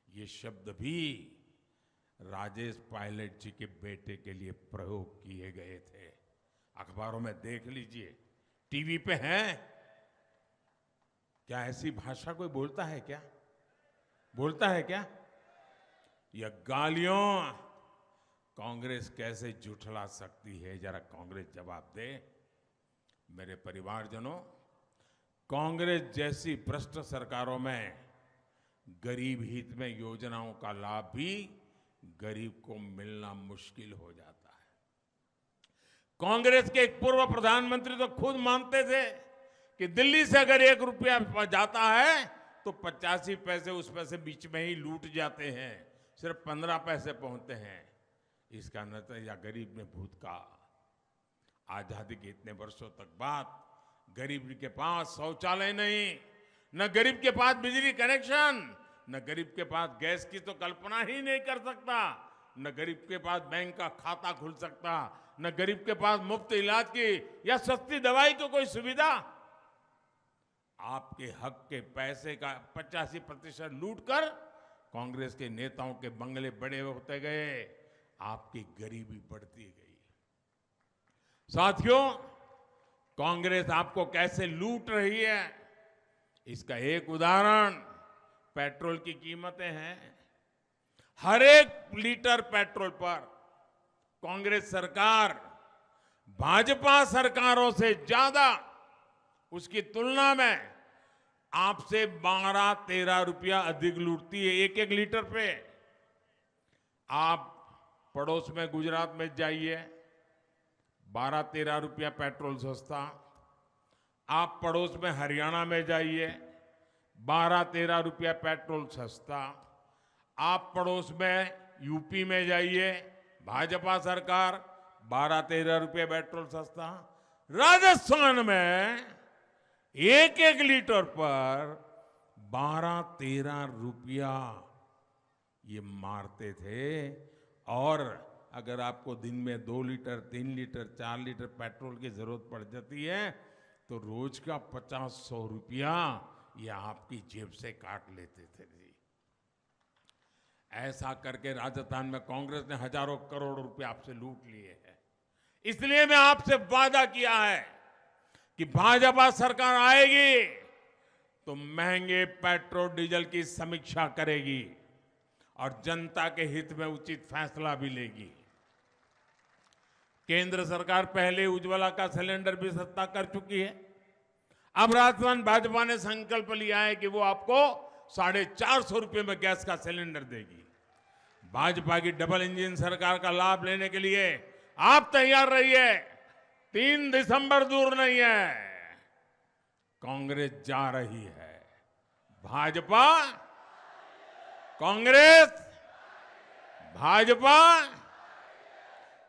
ये शब्द भी राजेश पायलट जी के बेटे के लिए प्रयोग किए गए थे। अखबारों में देख लीजिए, टीवी पे हैं। क्या ऐसी भाषा कोई बोलता है क्या? बोलता है क्या? यह गालियों कांग्रेस कैसे झुठला सकती है? जरा कांग्रेस जवाब दे। मेरे परिवारजनों, कांग्रेस जैसी भ्रष्ट सरकारों में गरीब हित में योजनाओं का लाभ भी गरीब को मिलना मुश्किल हो जाता है। कांग्रेस के एक पूर्व प्रधानमंत्री तो खुद मानते थे कि दिल्ली से अगर 1 रुपया जाता है तो 85 पैसे उसमें से बीच में ही लूट जाते हैं, सिर्फ 15 पैसे पहुंचते हैं। इसका नतीजा गरीब ने भूत का। आजादी के इतने वर्षों तक बाद गरीब के पास शौचालय नहीं, न गरीब के पास बिजली कनेक्शन, न गरीब के पास गैस की तो कल्पना ही नहीं कर सकता, न गरीब के पास बैंक का खाता खुल सकता, न गरीब के पास मुफ्त इलाज की या सस्ती दवाई की कोई सुविधा। आपके हक के पैसे का 85% लूटकर कांग्रेस के नेताओं के बंगले बड़े होते गए, आपकी गरीबी बढ़ती गई। साथियों, कांग्रेस आपको कैसे लूट रही है, इसका एक उदाहरण पेट्रोल की कीमतें हैं। हर एक लीटर पेट्रोल पर कांग्रेस सरकार भाजपा सरकारों से ज्यादा, उसकी तुलना में आपसे 12-13 रुपया अधिक लूटती है एक एक लीटर पे। आप पड़ोस में गुजरात में जाइए, 12-13 रुपया पेट्रोल सस्ता। आप पड़ोस में हरियाणा में जाइए, 12-13 रुपया पेट्रोल सस्ता। आप पड़ोस में यूपी में जाइए, भाजपा सरकार 12-13 रुपये पेट्रोल सस्ता। राजस्थान में एक एक लीटर पर 12-13 रुपया ये मारते थे। और अगर आपको दिन में 2 लीटर, 3 लीटर, 4 लीटर पेट्रोल की जरूरत पड़ जाती है तो रोज का 50-100 रुपया ये आपकी जेब से काट लेते थे जी। ऐसा करके राजस्थान में कांग्रेस ने हजारों करोड़ रुपए आपसे लूट लिए हैं। इसलिए मैं आपसे वादा किया है कि भाजपा सरकार आएगी तो महंगे पेट्रोल डीजल की समीक्षा करेगी और जनता के हित में उचित फैसला भी लेगी। केंद्र सरकार पहले उज्ज्वला का सिलेंडर भी सस्ता कर चुकी है। अब राजस्थान भाजपा ने संकल्प लिया है कि वो आपको 450 रुपये में गैस का सिलेंडर देगी। भाजपा की डबल इंजन सरकार का लाभ लेने के लिए आप तैयार रहिए। 3 दिसंबर दूर नहीं है, कांग्रेस जा रही है। भाजपा, कांग्रेस, भाजपा।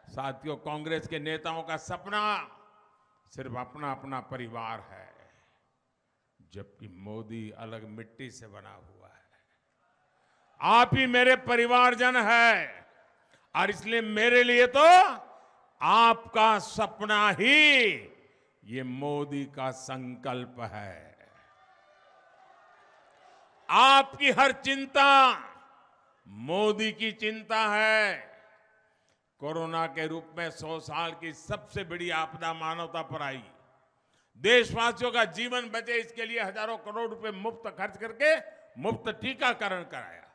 साथियों, कांग्रेस के नेताओं का सपना सिर्फ अपना अपना परिवार है, जबकि मोदी अलग मिट्टी से बना हुआ है। आप ही मेरे परिवारजन है और इसलिए मेरे लिए तो आपका सपना ही ये मोदी का संकल्प है। आपकी हर चिंता मोदी की चिंता है। कोरोना के रूप में 100 साल की सबसे बड़ी आपदा मानवता पर आई। देशवासियों का जीवन बचे, इसके लिए हजारों करोड़ रुपए मुफ्त खर्च करके मुफ्त टीकाकरण कराया।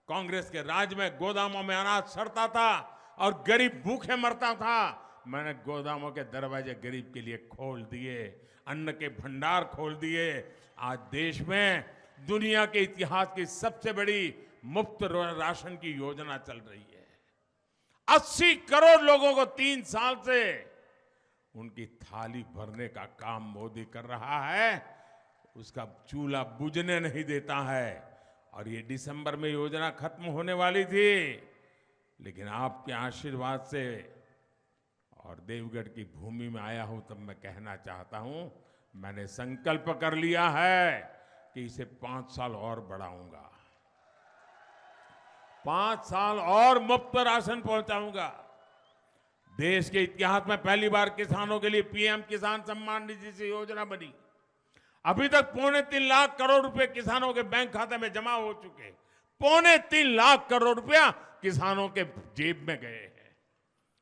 कांग्रेस के राज में गोदामों में अनाज सड़ता था और गरीब भूखे मरता था। मैंने गोदामों के दरवाजे गरीब के लिए खोल दिए, अन्न के भंडार खोल दिए। आज देश में दुनिया के इतिहास की सबसे बड़ी मुफ्त राशन की योजना चल रही है। 80 करोड़ लोगों को 3 साल से उनकी थाली भरने का काम मोदी कर रहा है। उसका चूल्हा बुझने नहीं देता है। और ये दिसंबर में योजना खत्म होने वाली थी, लेकिन आपके आशीर्वाद से और देवगढ़ की भूमि में आया हूं तब मैं कहना चाहता हूं, मैंने संकल्प कर लिया है कि इसे 5 साल और बढ़ाऊंगा। 5 साल और मुफ्त राशन पहुंचाऊंगा। देश के इतिहास में पहली बार किसानों के लिए पीएम किसान सम्मान निधि से योजना बनी। अभी तक 3.25 लाख करोड़ रुपए किसानों के बैंक खाते में जमा हो चुके। 3.25 लाख करोड़ रुपया किसानों के जेब में गए हैं।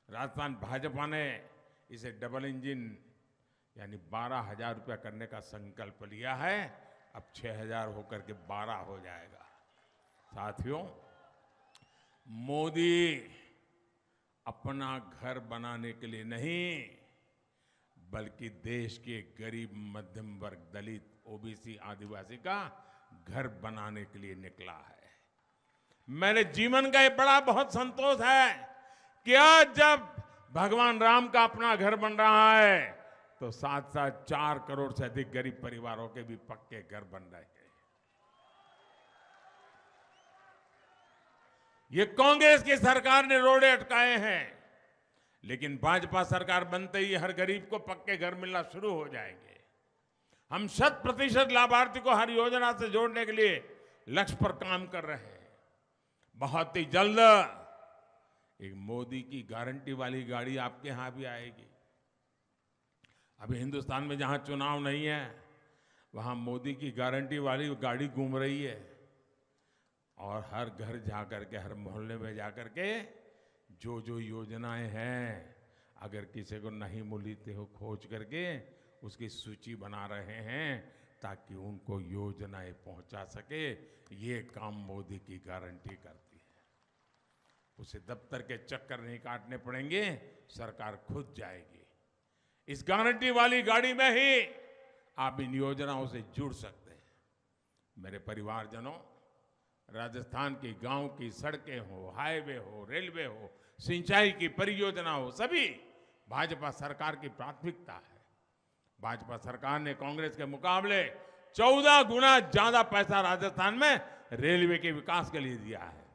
राजस्थान भाजपा ने इसे डबल इंजन यानी 12,000 रुपया करने का संकल्प लिया है अब 6,000 होकर के 12 हो जाएगा। साथियों, मोदी अपना घर बनाने के लिए नहीं, बल्कि देश के गरीब, मध्यम वर्ग, दलित, ओबीसी, आदिवासी का घर बनाने के लिए निकला है। मेरे जीवन का ये बड़ा बहुत संतोष है कि आज जब भगवान राम का अपना घर बन रहा है तो साथ साथ 4 करोड़ से अधिक गरीब परिवारों के भी पक्के घर बन रहे हैं। ये कांग्रेस की सरकार ने रोड़े अटकाए हैं, लेकिन भाजपा सरकार बनते ही हर गरीब को पक्के घर मिलना शुरू हो जाएंगे। हम 100% लाभार्थी को हर योजना से जोड़ने के लिए लक्ष्य पर काम कर रहे हैं। बहुत ही जल्द एक मोदी की गारंटी वाली गाड़ी आपके यहां भी आएगी। अभी हिंदुस्तान में जहां चुनाव नहीं है वहां मोदी की गारंटी वाली गाड़ी घूम रही है, और हर घर जाकर के, हर मोहल्ले में जाकर के जो जो योजनाएं हैं, अगर किसी को नहीं मिलती हो खोज करके उसकी सूची बना रहे हैं ताकि उनको योजनाएं पहुंचा सके। ये काम मोदी की गारंटी करती है। उसे दफ्तर के चक्कर नहीं काटने पड़ेंगे, सरकार खुद जाएगी। इस गारंटी वाली गाड़ी में ही आप इन योजनाओं से जुड़ सकते हैं। मेरे परिवारजनों, राजस्थान की गांव की सड़कें हो, हाईवे हो, रेलवे हो, सिंचाई की परियोजना हो, सभी भाजपा सरकार की प्राथमिकता है। भाजपा सरकार ने कांग्रेस के मुकाबले 14 गुना ज्यादा पैसा राजस्थान में रेलवे के विकास के लिए दिया है।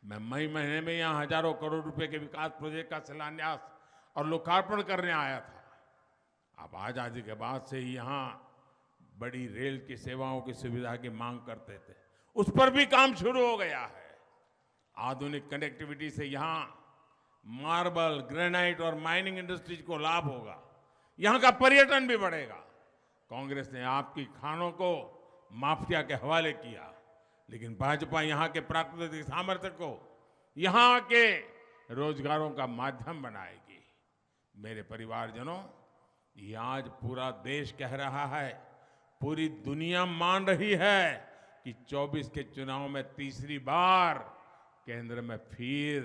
मैं मई महीने में यहां हजारों करोड़ रुपए के विकास प्रोजेक्ट का शिलान्यास और लोकार्पण करने आया था। अब आजादी के बाद से ही यहां बड़ी रेल की सेवाओं की सुविधा की मांग करते थे, उस पर भी काम शुरू हो गया है। आधुनिक कनेक्टिविटी से यहां मार्बल, ग्रेनाइट और माइनिंग इंडस्ट्रीज को लाभ होगा। यहां का पर्यटन भी बढ़ेगा। कांग्रेस ने आपकी खानों को माफिया के हवाले किया, लेकिन भाजपा यहां के प्राकृतिक सामर्थ्य को यहां के रोजगारों का माध्यम बनाएगी। मेरे परिवारजनों, ये आज पूरा देश कह रहा है, पूरी दुनिया मान रही है कि 24 के चुनाव में तीसरी बार केंद्र में फिर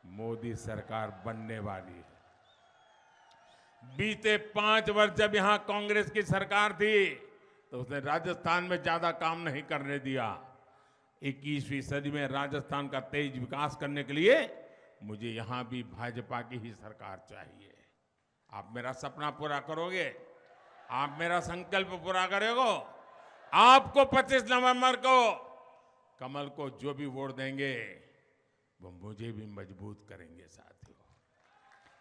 मोदी सरकार बनने वाली है। बीते 5 वर्ष जब यहां कांग्रेस की सरकार थी तो उसने राजस्थान में ज्यादा काम नहीं करने दिया। 21वीं सदी में राजस्थान का तेज विकास करने के लिए मुझे यहां भी भाजपा की ही सरकार चाहिए। आप मेरा सपना पूरा करोगे? आप मेरा संकल्प पूरा करोगे? आपको 25 नवंबर को कमल को जो भी वोट देंगे वो मुझे भी मजबूत करेंगे। साथियों,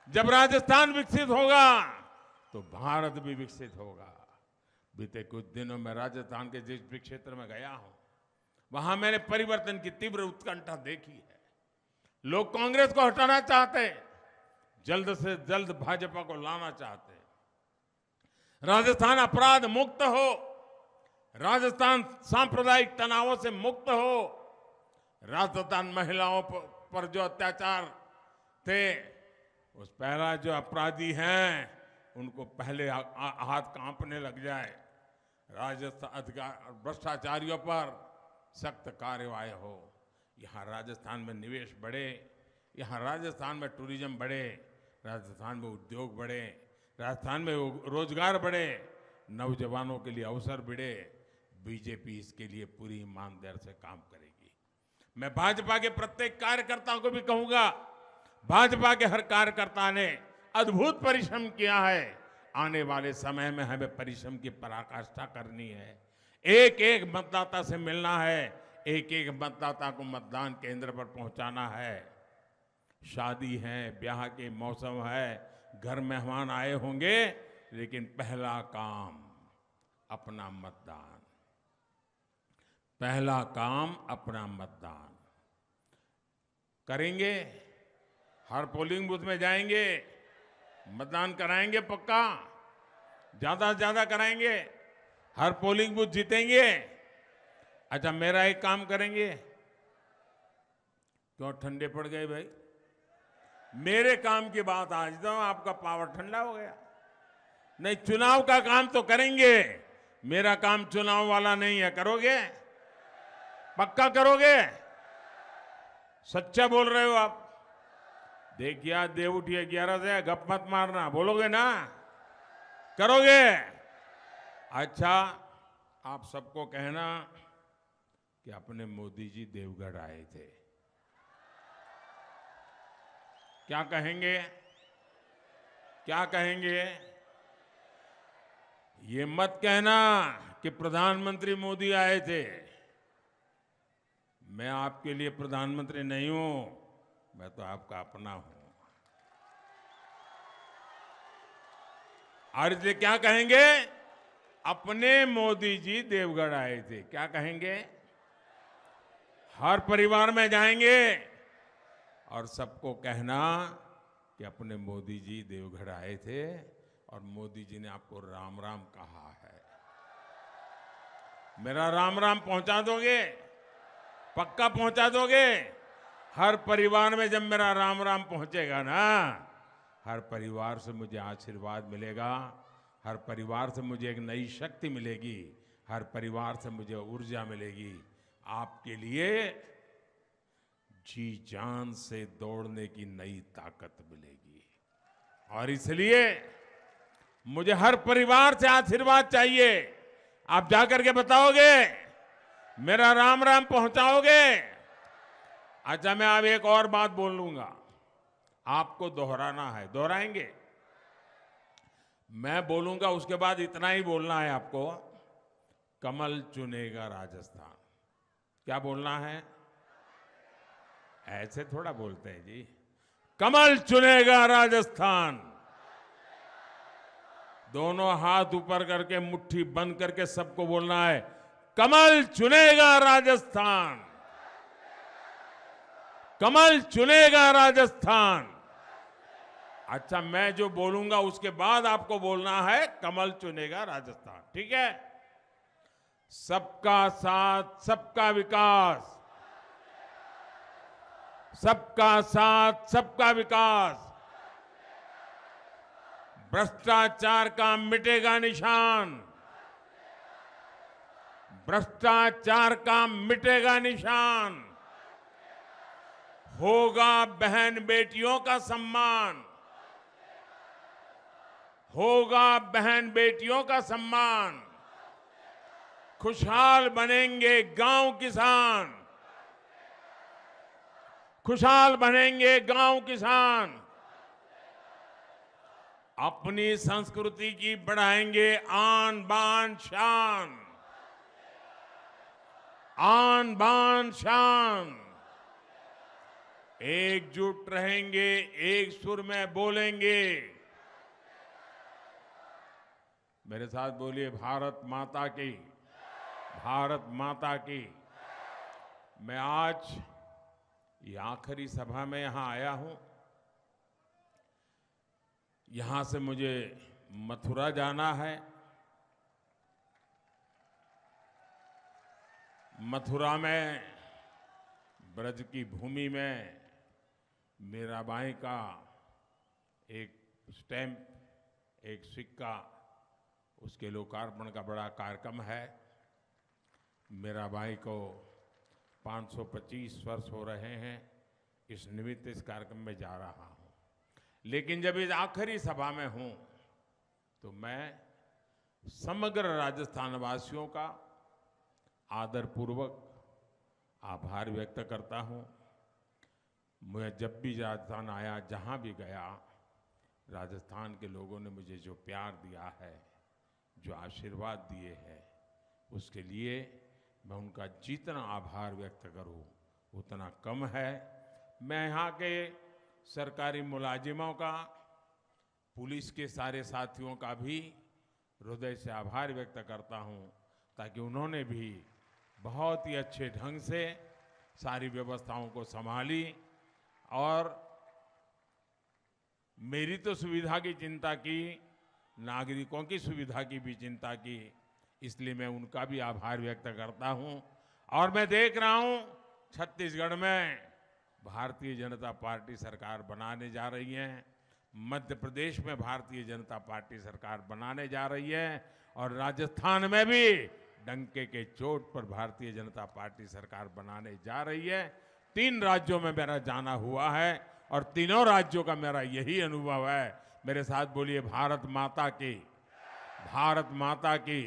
जब राजस्थान विकसित होगा तो भारत भी विकसित होगा। बीते कुछ दिनों में राजस्थान के जिस भी क्षेत्र में गया हूं, वहां मैंने परिवर्तन की तीव्र उत्कंठा देखी है। लोग कांग्रेस को हटाना चाहते हैं, जल्द से जल्द भाजपा को लाना चाहते हैं। राजस्थान अपराध मुक्त हो, राजस्थान सांप्रदायिक तनावों से मुक्त हो, राजस्थान महिलाओं पर जो अत्याचार थे, उस पहला जो अपराधी हैं उनको पहले हाथ कांपने लग जाए। राजस्थान भ्रष्टाचारियों पर सख्त कार्यवाही हो। यहाँ राजस्थान में निवेश बढ़े, यहाँ राजस्थान में टूरिज्म बढ़े, राजस्थान में उद्योग बढ़े, राजस्थान में रोजगार बढ़े, नौजवानों के लिए अवसर बढ़े। बीजेपी इसके लिए पूरी ईमानदारी से काम करेगी। मैं भाजपा के प्रत्येक कार्यकर्ता को भी कहूंगा, भाजपा के हर कार्यकर्ता ने अद्भुत परिश्रम किया है। आने वाले समय में हमें परिश्रम की पराकाष्ठा करनी है। एक एक मतदाता से मिलना है, एक एक मतदाता को मतदान केंद्र पर पहुंचाना है। शादी है, ब्याह के मौसम है, घर मेहमान आए होंगे, लेकिन पहला काम अपना मतदान, पहला काम अपना मतदान करेंगे। हर पोलिंग बूथ में जाएंगे, मतदान कराएंगे, पक्का ज्यादा से ज्यादा कराएंगे, हर पोलिंग बूथ जीतेंगे। अच्छा, मेरा एक काम करेंगे। क्यों ठंडे पड़ गए भाई? मेरे काम की बात आज तो आपका पावर ठंडा हो गया। नहीं, चुनाव का काम तो करेंगे, मेरा काम चुनाव वाला नहीं है। करोगे? पक्का करोगे? सच्चा बोल रहे हो आप? देखिए आज देव उठिए 11 से, गप मत मारना। बोलोगे ना? करोगे? अच्छा, आप सबको कहना कि अपने मोदी जी देवगढ़ आए थे। क्या कहेंगे? क्या कहेंगे? ये मत कहना कि प्रधानमंत्री मोदी आए थे। मैं आपके लिए प्रधानमंत्री नहीं हूं, मैं तो आपका अपना हूं। और इसलिए क्या कहेंगे? अपने मोदी जी देवगढ़ आए थे। क्या कहेंगे? हर परिवार में जाएंगे और सबको कहना कि अपने मोदी जी देवगढ़ आए थे और मोदी जी ने आपको राम राम कहा है। मेरा राम राम पहुंचा दोगे? पक्का पहुंचा दोगे? हर परिवार में जब मेरा राम राम पहुंचेगा ना, हर परिवार से मुझे आशीर्वाद मिलेगा, हर परिवार से मुझे एक नई शक्ति मिलेगी, हर परिवार से मुझे ऊर्जा मिलेगी। आपके लिए जी जान से दौड़ने की नई ताकत मिलेगी। और इसलिए मुझे हर परिवार से आशीर्वाद चाहिए। आप जाकर के बताओगे? मेरा राम राम पहुंचाओगे? अच्छा, मैं अब एक और बात बोल लूंगा, आपको दोहराना है। दोहराएंगे? मैं बोलूंगा, उसके बाद इतना ही बोलना है आपको, कमल चुनेगा राजस्थान। क्या बोलना है? ऐसे थोड़ा बोलते हैं जी। कमल चुनेगा राजस्थान। दोनों हाथ ऊपर करके मुट्ठी बंद करके सबको बोलना है, कमल चुनेगा राजस्थान। कमल चुनेगा राजस्थान। अच्छा, मैं जो बोलूंगा उसके बाद आपको बोलना है कमल चुनेगा राजस्थान। ठीक है? सबका साथ, सबका विकास। सबका साथ, सबका विकास। भ्रष्टाचार का मिटेगा निशान। भ्रष्टाचार का मिटेगा निशान। होगा बहन बेटियों का सम्मान। होगा बहन बेटियों का सम्मान। खुशहाल बनेंगे गांव किसान। खुशहाल बनेंगे गांव किसान। अपनी संस्कृति की बढ़ाएंगे आन बान शान। आन बान शान। एकजुट रहेंगे, एक सुर में बोलेंगे। मेरे साथ बोलिए, भारत माता की। भारत माता की। मैं आज ये आखिरी सभा में यहां आया हूं। यहां से मुझे मथुरा जाना है। मथुरा में, ब्रज की भूमि में मीराबाई का एक स्टैंप, एक सिक्का, उसके लोकार्पण का बड़ा कार्यक्रम है। मीराबाई को 525 वर्ष हो रहे हैं। इस निमित्त इस कार्यक्रम में जा रहा हूं। लेकिन जब इस आखिरी सभा में हूं तो मैं समग्र राजस्थान वासियों का आदरपूर्वक आभार व्यक्त करता हूं। मैं जब भी राजस्थान आया, जहां भी गया, राजस्थान के लोगों ने मुझे जो प्यार दिया है, जो आशीर्वाद दिए हैं, उसके लिए मैं उनका जितना आभार व्यक्त करूं उतना कम है। मैं यहाँ के सरकारी मुलाजिमों का, पुलिस के सारे साथियों का भी हृदय से आभार व्यक्त करता हूं, ताकि उन्होंने भी बहुत ही अच्छे ढंग से सारी व्यवस्थाओं को संभाली और मेरी तो सुविधा की चिंता की, नागरिकों की सुविधा की भी चिंता की। इसलिए मैं उनका भी आभार व्यक्त करता हूं। और मैं देख रहा हूं छत्तीसगढ़ में भारतीय जनता पार्टी सरकार बनाने जा रही है। मध्य प्रदेश में भारतीय जनता पार्टी सरकार बनाने जा रही है और राजस्थान में भी डंके के चोट पर भारतीय जनता पार्टी सरकार बनाने जा रही है। 3 राज्यों में मेरा जाना हुआ है और तीनों राज्यों का मेरा यही अनुभव है। मेरे साथ बोलिए भारत माता की, भारत माता की,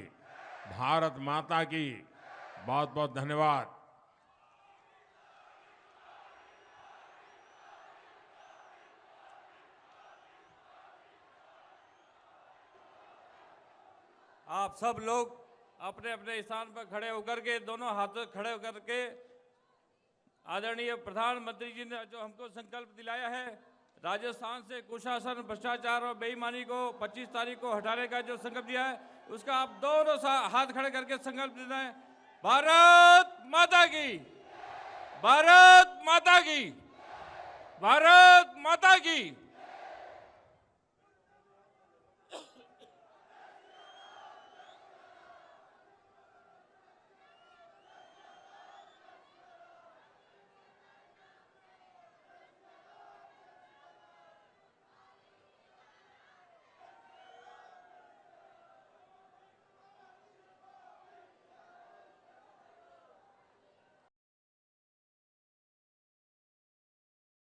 भारत माता की। बहुत बहुत धन्यवाद। आप सब लोग अपने अपने स्थान पर खड़े होकर के, दोनों हाथों खड़े होकर के, आदरणीय प्रधानमंत्री जी ने जो हमको संकल्प दिलाया है, राजस्थान से कुशासन, भ्रष्टाचार और बेईमानी को 25 तारीख को हटाने का जो संकल्प दिया है, उसका आप दोनों हाथ खड़े करके संकल्प देना है। भारत माता की, भारत माता की, भारत माता की।